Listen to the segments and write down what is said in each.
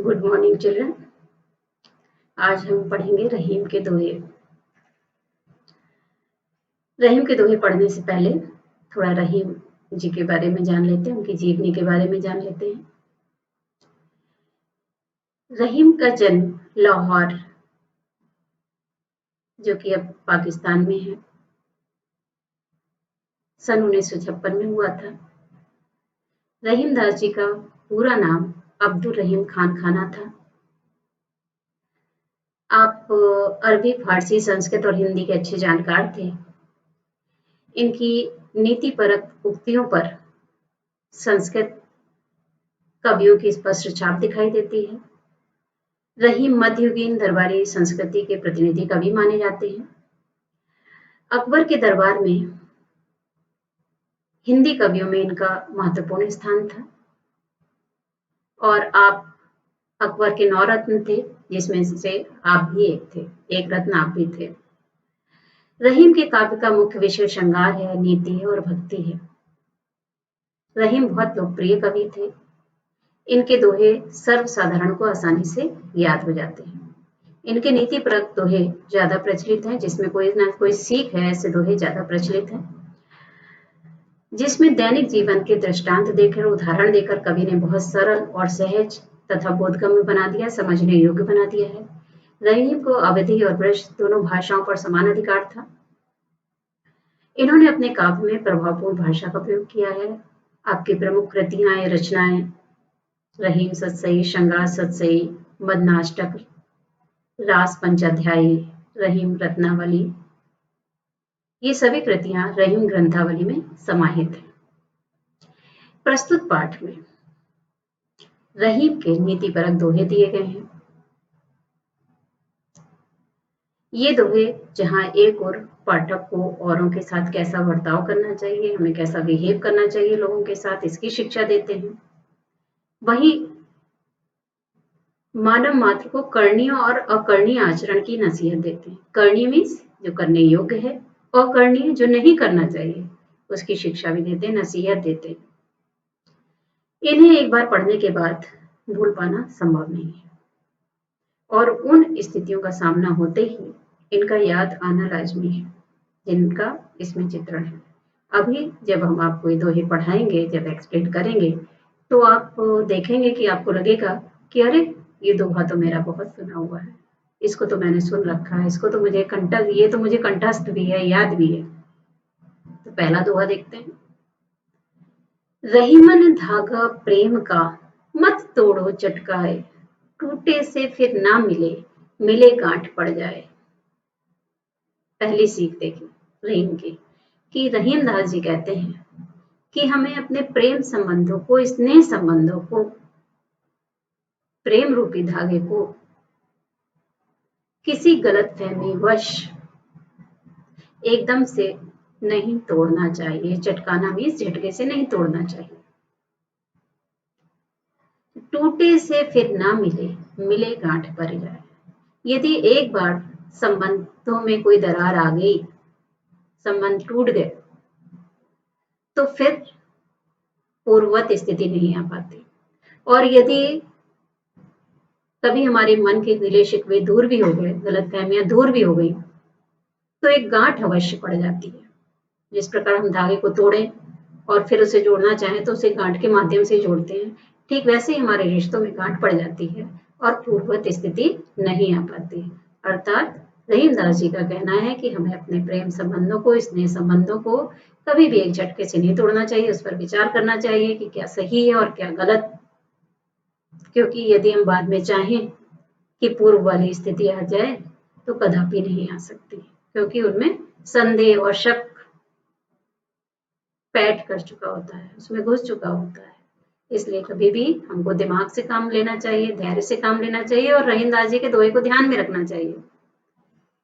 Good morning children. आज हम पढ़ेंगे रहीम के दोहे। रहीम के दोहे पढ़ने से पहले थोड़ा रहीम जी के बारे में जान लेते हैं, उनकी जीवनी के बारे में जान लेते हैं। रहीम का जन्म लाहौर, जो कि अब पाकिस्तान में है, सन 1956 में हुआ था। रहीम दास जी का पूरा नाम अब्दुल रहीम खान खाना था। आप अरबी, फारसी, संस्कृत और हिंदी के अच्छे जानकार थे। इनकी नीतिपरक उक्तियों पर संस्कृत कवियों की स्पष्ट छाप दिखाई देती है। रहीम मध्ययुगीन दरबारी संस्कृति के प्रतिनिधि कवि माने जाते हैं। अकबर के दरबार में हिंदी कवियों में इनका महत्वपूर्ण स्थान था और आप अकबर के 9 रत्न थे, जिसमें से आप भी एक थे, एक रत्न आप भी थे। रहीम के काव्य का मुख्य विषय श्रृंगार है, नीति है और भक्ति है। रहीम बहुत लोकप्रिय कवि थे। इनके दोहे सर्वसाधारण को आसानी से याद हो जाते हैं। इनके नीतिपरक दोहे ज्यादा प्रचलित हैं, जिसमें कोई ना कोई सीख है, ऐसे दोहे ज्यादा प्रचलित हैं, जिसमें दैनिक जीवन के दृष्टांत देकर, उदाहरण देकर कवि ने बहुत सरल और सहज तथा बोधगम्य बना दिया, समझने योग्य बना दिया है। रहीम को अवधी और ब्रज दोनों भाषाओं पर समान अधिकार था। इन्होंने अपने काव्य में प्रभावपूर्ण भाषा का प्रयोग किया है। आपकी प्रमुख कृतियां रचनाएं रहीम सतसई, श्रृंगार सतसई, मदनाष्टक, रास पंचाध्यायी, रहीम रत्नावली, ये सभी कृतियां रहीम ग्रंथावली में समाहित हैं। प्रस्तुत पाठ में रहीम के नीतिपरक दोहे दिए गए हैं। ये दोहे जहां एक और पाठक को औरों के साथ कैसा बर्ताव करना चाहिए, हमें कैसा बिहेव करना चाहिए लोगों के साथ, इसकी शिक्षा देते हैं, वहीं मानव मात्र को करणीय और अकरणीय आचरण की नसीहत देते हैं। करणीय मीन्स जो करने योग्य है, अकरणीय जो नहीं करना चाहिए, उसकी शिक्षा भी देते हैं, नसीहत देते हैं। इन्हें एक बार पढ़ने के बाद भूल पाना संभव नहीं है और उन स्थितियों का सामना होते ही इनका याद आना लाजमी है, जिनका इसमें चित्रण है। अभी जब हम आपको ये दोहे पढ़ाएंगे, जब एक्सप्लेन करेंगे, तो आप देखेंगे कि आपको लगेगा कि अरे ये दोहा तो मेरा बहुत सुना हुआ है, इसको तो मैंने सुन रखा है, इसको तो मुझे ये तो मुझे कंठस्थ भी है, याद भी है। तो पहला दोहा देखते हैं। रहीमन धागा प्रेम का मत तोड़ो चटकाए, टूटे से फिर ना मिले, मिले गांठ पड़ जाए। पहली सीख देखी रहीम की कि रहीम दास जी कहते हैं कि हमें अपने प्रेम संबंधों को, स्नेह संबंधों को, प्रेम रूपी धागे को किसी गलतफहमी वश एकदम से नहीं तोड़ना चाहिए। चटकाना मीन्स झटके से नहीं तोड़ना चाहिए। टूटे से फिर ना मिले, मिले गांठ पड़ जाए। यदि एक बार संबंधों में कोई दरार आ गई, संबंध टूट गए, तो फिर पूर्ववत स्थिति नहीं आ पाती। और यदि कभी हमारे मन के गिले शिकवे दूर भी हो गए, गलतफहमियां दूर भी हो गई, तो एक गांठ अवश्य पड़ जाती है। जिस प्रकार हम धागे को तोड़ें और फिर उसे जोड़ना चाहें तो उसे गांठ के माध्यम से जोड़ते हैं, ठीक वैसे ही हमारे रिश्तों में गांठ पड़ जाती है और पूर्ववत स्थिति नहीं आ पाती। अर्थात रहीम दास जी का कहना है कि हमें अपने प्रेम संबंधों को, स्नेह संबंधों को कभी भी एक झटके से नहीं तोड़ना चाहिए। उस पर विचार करना चाहिए कि क्या सही है और क्या गलत, क्योंकि यदि हम बाद में चाहें कि पूर्व वाली स्थिति आ जाए तो कदापि नहीं आ सकती, क्योंकि उनमें संदेह और शक पैठ कर चुका होता है, उसमें घुस चुका होता है। इसलिए कभी भी हमको दिमाग से काम लेना चाहिए, धैर्य से काम लेना चाहिए और रहीम दास जी के दोहे को ध्यान में रखना चाहिए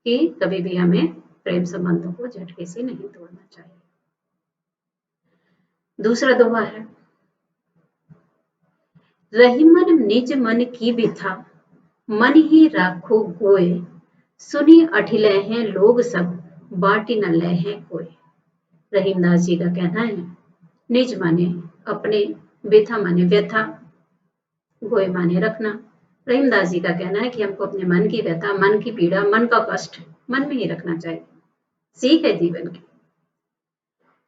कि कभी भी हमें प्रेम संबंधों को झटके से नहीं तोड़ना चाहिए। दूसरा दोहा है। रहीमन निज मन की बिथा, मन ही राखो गोए, सुनी अठिले हैं लोग सब, बाटी न ले हैं कोई। रहीम दास जी का कहना है, निज माने अपने, व्यथा माने व्यथा, गोए माने रखना, रहीमदास जी का कहना है कि हमको अपने मन की व्यथा, मन की पीड़ा, मन का कष्ट मन में ही रखना चाहिए। सीख है जीवन की,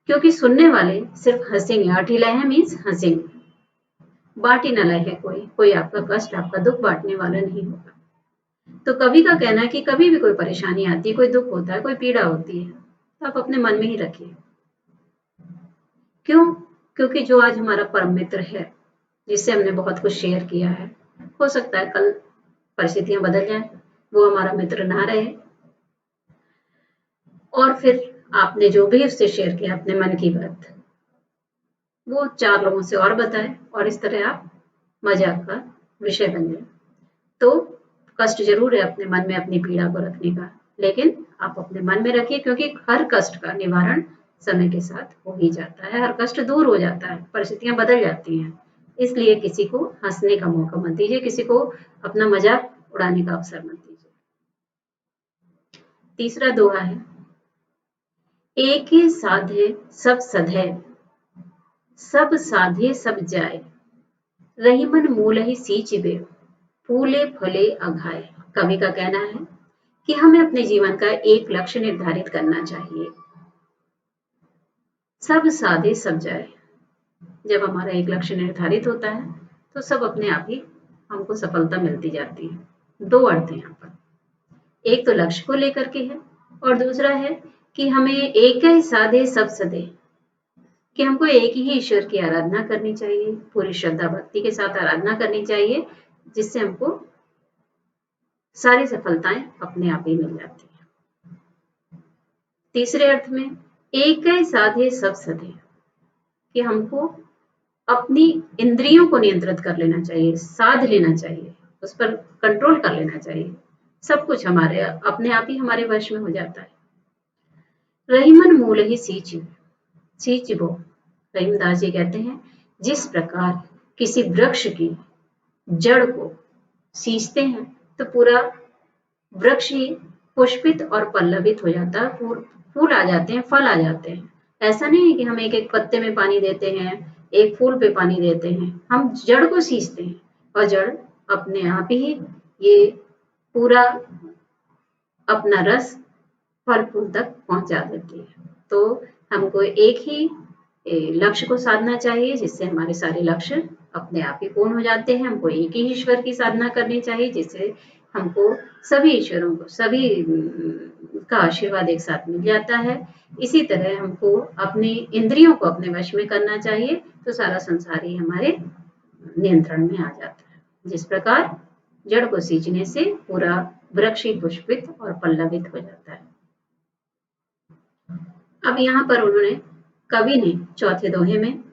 क्योंकि सुनने वाले सिर्फ हंसेंगे। अठी लय है मीन्स हंसेंगे, बांटी न लय है कोई आपका कष्ट, आपका दुख बांटने वाला नहीं होगा। तो कवि का कहना है कि कभी भी कोई परेशानी आती है, कोई दुख होता है, कोई पीड़ा होती है, तो आप अपने मन में ही रखिए। क्यों? क्योंकि जो आज हमारा परम मित्र है, जिससे हमने बहुत कुछ शेयर किया है, हो सकता है कल परिस्थितियां बदल जाएं, वो हमारा मित्र ना रहे, और फिर आपने जो भी उससे शेयर किया अपने मन की बात, वो 4 लोगों से और बताएं, और इस तरह आप मजाक का विषय बन जाए। तो कष्ट जरूर है अपने मन में अपनी पीड़ा को रखने का, लेकिन आप अपने मन में रखिए, क्योंकि हर कष्ट का निवारण समय के साथ हो ही जाता है, हर कष्ट दूर हो जाता है, परिस्थितियां बदल जाती हैं। इसलिए किसी को हंसने का मौका मत दीजिए, किसी को अपना मजाक उड़ाने का अवसर मत दीजिए। तीसरा दोहा है, एक ही साधे सब सधे, सब साधे सब जाए, रहीमन मूल ही सींचिबे, फूले फले अघाए। कवि का कहना है कि हमें अपने जीवन का एक लक्ष्य निर्धारित करना चाहिए। सब साधे सब जाए, जब हमारा एक लक्ष्य निर्धारित होता है तो सब अपने आप ही हमको सफलता मिलती जाती है। 2 अर्थ हैं यहाँ पर, एक तो लक्ष्य को लेकर के है, और दूसरा है कि हमें एक ही साधे सब सधे, कि हमको एक ही ईश्वर की आराधना करनी चाहिए, पूरी श्रद्धा भक्ति के साथ आराधना करनी चाहिए, जिससे हमको सारी सफलताएं अपने आप ही मिल जाती है। तीसरे अर्थ में, एक ही साधे सब सधे, कि हमको अपनी इंद्रियों को नियंत्रित कर लेना चाहिए, साध लेना चाहिए, उस पर कंट्रोल कर लेना चाहिए, सब कुछ हमारे अपने आप ही हमारे वश में हो जाता है। रहीमन मूल ही सींचिबो, रहीमदास जी कहते हैं, जिस प्रकार किसी वृक्ष की जड़ को सींचते हैं तो पूरा वृक्ष ही पुष्पित और पल्लवित हो जाता है, फूल आ जाते हैं, फल आ जाते हैं। ऐसा नहीं है कि हम एक एक पत्ते में पानी देते हैं, एक फूल पे पानी देते हैं, हम जड़ को सींचते हैं, और जड़ अपने आप ही ये पूरा अपना रस फल फूल तक पहुंचा देती है। तो हमको एक ही लक्ष्य को साधना चाहिए, जिससे हमारे सारे लक्ष्य अपने आप ही पूर्ण हो जाते हैं। हमको एक ही ईश्वर की साधना करनी चाहिए, जिससे हमको सभी ईश्वरों को, सभी का आशीर्वाद एक साथ मिल जाता है। इसी तरह हमको अपनी इंद्रियों को अपने वश में करना चाहिए, तो सारा संसार ही हमारे नियंत्रण में आ जाता है। जिस प्रकार जड़ को सींचने से पूरा वृक्ष ही पुष्पित और पल्लवित हो जाता है। अब यहाँ पर उन्होंने, कवि ने चौथे दोहे में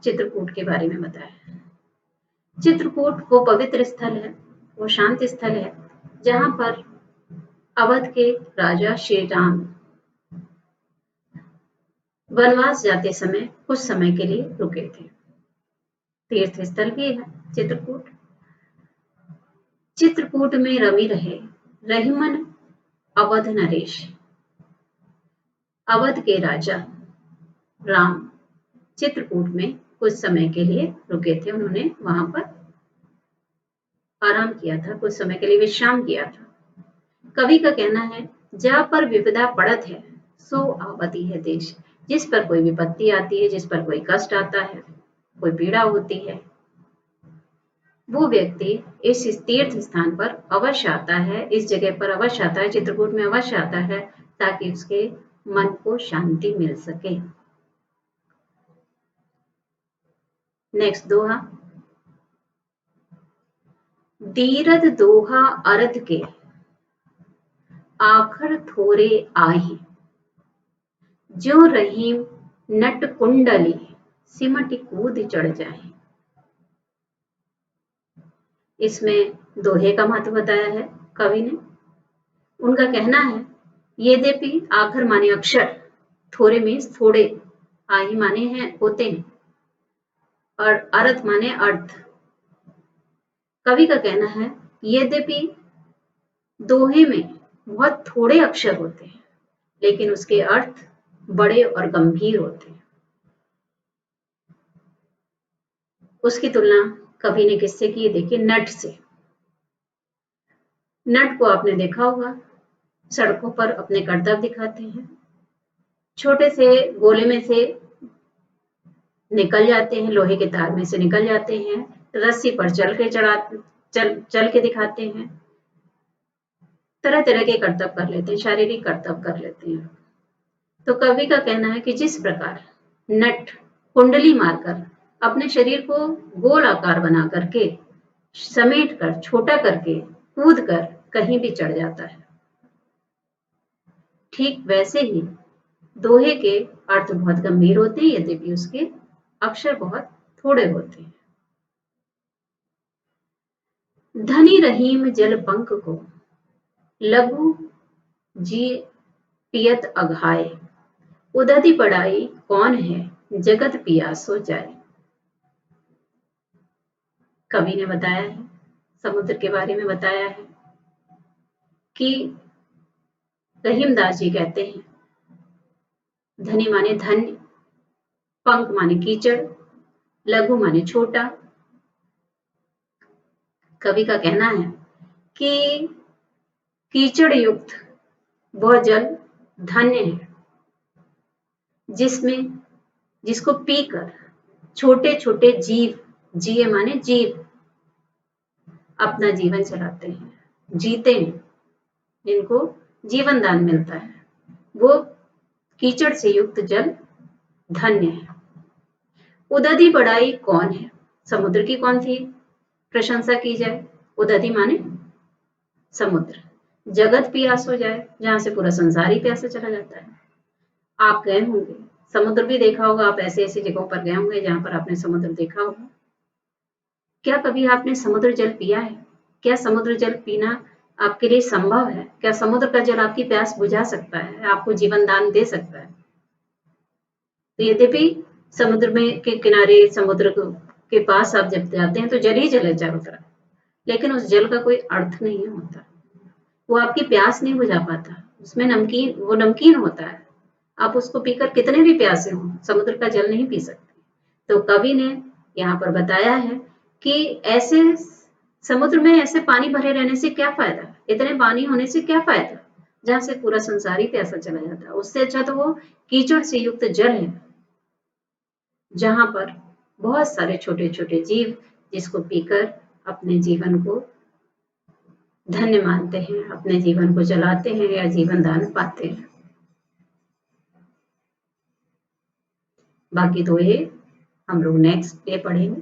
चित्रकूट के बारे में बताया। चित्रकूट वो पवित्र स्थल है, वो शांत स्थल है, जहां पर अवध के राजा श्री राम वनवास जाते समय कुछ समय के लिए रुके थे। तीर्थ स्थल भी है चित्रकूट। चित्रकूट में रमी रहे रहीमन अवध नरेश, अवध के राजा राम चित्रकूट में कुछ समय के लिए रुके थे। उन्होंने वहां पर आराम किया था, कुछ समय के लिए विश्राम किया था। कवि का कहना है, जा पर विपदा पड़त है सो आवती है देश। जिस पर कोई विपत्ति आती है, जिस पर कोई कष्ट आता है, कोई पीड़ा होती है, वो व्यक्ति इस तीर्थ स्थान पर अवश्य आता है, इस जगह पर अवश्य आता है, चित्रकूट में अवश्य आता है, ताकि उसके मन को शांति मिल सके। नेक्स्ट दोहा, दीरद दोहा अरद के आखर थोरे आही, जो रहीम नट कुंडली सिमट कूद चढ़ जाए। इसमें दोहे का महत्व बताया है कवि ने। उनका कहना है, यद्यपि आखर माने अक्षर, थोड़े मीन्स थोड़े, आही माने हैं होते हैं, और अर्थ माने अर्थ। कवि का कहना है, यद्यपि दोहे में बहुत थोड़े अक्षर होते हैं, लेकिन उसके अर्थ बड़े और गंभीर होते हैं। उसकी तुलना कवि ने किससे की, देखिए नट से। नट को आपने देखा होगा, सड़कों पर अपने करतब दिखाते हैं, छोटे से गोले में से निकल जाते हैं, लोहे के तार में से निकल जाते हैं, रस्सी पर चल के दिखाते हैं, तरह तरह के करतब कर लेते हैं, शारीरिक करतब कर लेते हैं। तो कवि का कहना है कि जिस प्रकार नट कुंडली मारकर अपने शरीर को गोल आकार बना करके समेट कर छोटा करके कूद कर कहीं भी चढ़ जाता है, ठीक वैसे ही दोहे के अर्थ बहुत गंभीर होते हैं, यद्यपि उसके अक्षर बहुत थोड़े होते हैं। धनी रहीम जल पंख को लघु जी पियत अघाए, उदधि पड़ाई कौन है जगत पियासो जाए। कवि ने बताया है, समुद्र के बारे में बताया है कि रहीमदास जी कहते हैं, धनी माने धन्य, पंख माने कीचड़, लघु माने छोटा। कवि का कहना है कि कीचड़ युक्त वह जल धन्य है जिसको पीकर छोटे छोटे जीव, जिए माने जीव, अपना जीवन चलाते हैं, जीते हैं, जिनको जीवन दान मिलता है, वो कीचड़ से युक्त जल धन्य है। उदधि बढ़ाई कौन है, समुद्र की कौन सी प्रशंसा की जाए। उदधि माने समुद्र, जगत प्यास हो जाए, जहां से पूरा संसार ही प्यासा चला जाता है। आप गए होंगे, समुद्र भी देखा होगा, आप ऐसे ऐसी जगहों पर गए होंगे जहां पर आपने समुद्र देखा होगा। क्या कभी आपने समुद्र जल पिया है? क्या समुद्र जल पीना आपके लिए संभव है? क्या समुद्र का जल आपकी प्यास बुझा सकता है, आपको जीवन दान दे सकता है? तो यद्यपि समुद्र में के किनारे, समुद्र के पास आप जब जाते हैं तो जल ही जल है चारों तरफ, लेकिन उस जल का कोई अर्थ नहीं होता, वो आपकी प्यास नहीं बुझा पाता, उसमें वो नमकीन होता है, आप उसको पीकर कितने भी प्यासे हो, समुद्र का जल नहीं पी सकते। तो कवि ने यहाँ पर बताया है कि ऐसे समुद्र में ऐसे पानी भरे रहने से क्या फायदा, इतने पानी होने से क्या फायदा, जहां से पूरा संसार ही प्यासा चला जाता है। उससे अच्छा तो वो कीचड़ से युक्त जल है, जहां पर बहुत सारे छोटे छोटे जीव जिसको पीकर अपने जीवन को धन्य मानते हैं, अपने जीवन को चलाते हैं या जीवन दान पाते हैं। बाकी दोहे हम लोग नेक्स्ट डे पढ़ेंगे।